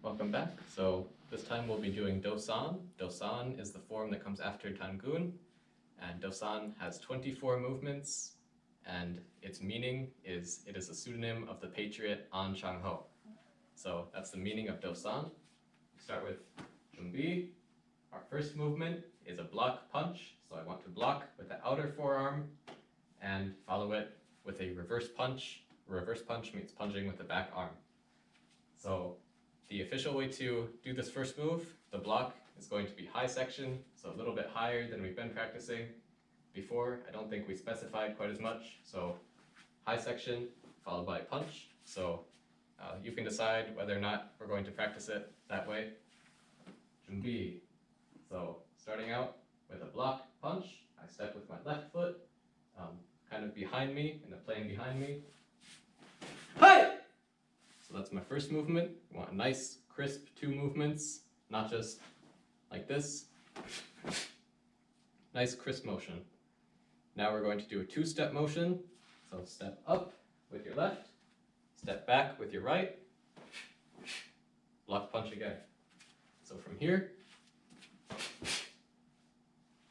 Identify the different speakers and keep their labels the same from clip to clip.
Speaker 1: Welcome back. So this time we'll be doing doe-sahn. Doe-sahn is the form that comes after tangun, and doe-sahn has 24 movements, and its meaning is it is a pseudonym of the patriot Ahn Chang-Ho. So that's the meaning of doe-sahn. We start with junbi. Our first movement is a block punch, so I want to block with the outer forearm and follow it with a reverse punch. A reverse punch means punching with the back arm. So the official way to do this first move, the block, is going to be high section, so a little bit higher than we've been practicing before. I don't think we specified quite as much, so high section followed by punch. So you can decide whether or not we're going to practice it that way. Junbi. So starting out with a block punch, I step with my left foot, kind of behind me, in the plane behind me. Hi! So that's my first movement. You want a nice, crisp 2 movements, not just like this. Nice, crisp motion. Now we're going to do a 2-step motion. So step up with your left, step back with your right, block punch again. So from here,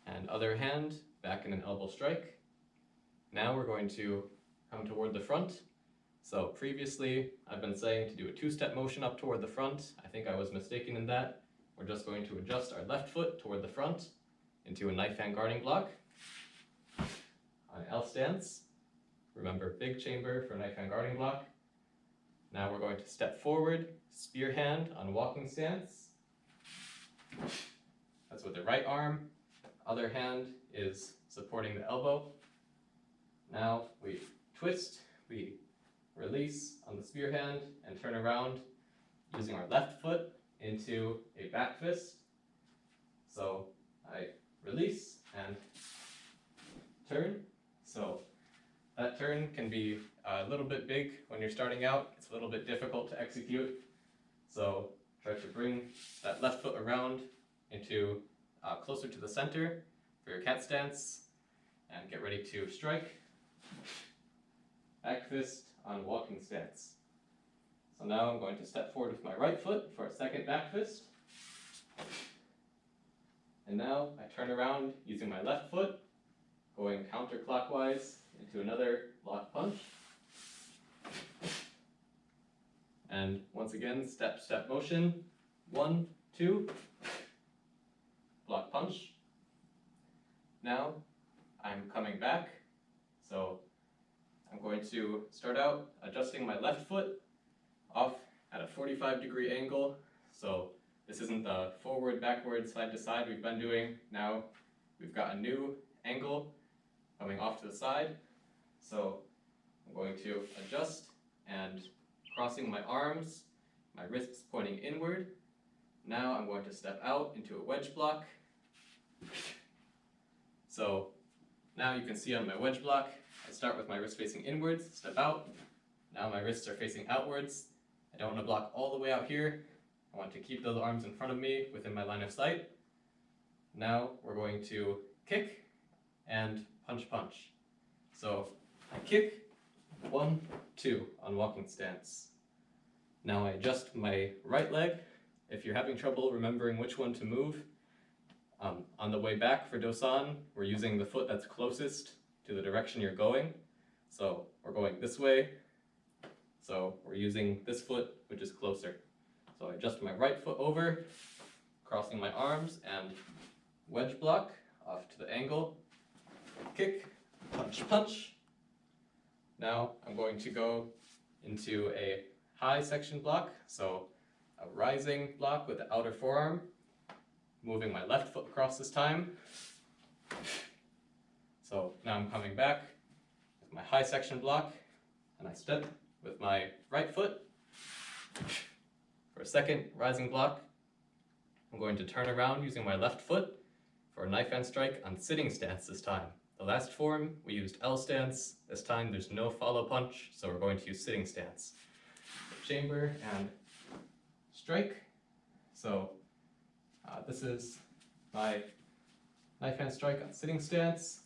Speaker 1: and other hand back in an elbow strike. Now we're going to come toward the front. So previously, I've been saying to do a 2-step motion up toward the front. I think I was mistaken in that. We're just going to adjust our left foot toward the front into a knife hand guarding block. On L stance, remember big chamber for knife hand guarding block. Now we're going to step forward, spear hand on walking stance. That's with the right arm. Other hand is supporting the elbow. Now we twist, we release on the spear hand and turn around using our left foot into a back fist. So I release and turn. So that turn can be a little bit big when you're starting out. It's a little bit difficult to execute. So try to bring that left foot around into closer to the center for your cat stance and get ready to strike. Back fist on walking stance. So now I'm going to step forward with my right foot for a second back fist. And now I turn around using my left foot, going counterclockwise into another block punch. And once again, step, step motion. 1, 2, block punch. Now I'm coming back. So I'm going to start out adjusting my left foot off at a 45-degree angle. So this isn't the forward, backward, side to side we've been doing. Now we've got a new angle coming off to the side. So I'm going to adjust and crossing my arms, my wrists pointing inward. Now I'm going to step out into a wedge block. So now you can see on my wedge block, I start with my wrist facing inwards, step out. Now my wrists are facing outwards. I don't want to block all the way out here. I want to keep those arms in front of me within my line of sight. Now we're going to kick and punch punch. So I kick, 1, 2 on walking stance. Now I adjust my right leg. If you're having trouble remembering which one to move, on the way back for doe-sahn, we're using the foot that's closest to the direction you're going. So we're going this way. So we're using this foot, which is closer. So I adjust my right foot over, crossing my arms and wedge block off to the angle. Kick, punch, punch. Now I'm going to go into a high section block. So a rising block with the outer forearm. Moving my left foot across this time. So now I'm coming back with my high section block, and I step with my right foot. For a second rising block, I'm going to turn around using my left foot for a knife hand strike on sitting stance this time. The last form, we used L stance. This time there's no follow punch, so we're going to use sitting stance. Chamber and strike. So this is my knife hand strike on sitting stance.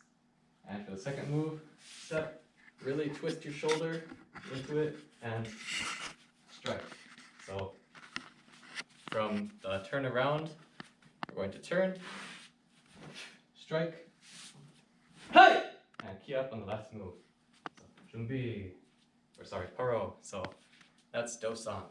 Speaker 1: And for the second move, step, really twist your shoulder into it and strike. So turn around. We're going to turn, strike, hey! And key up on the last move. So, 준비, or sorry, paro. So that's doe-sahn.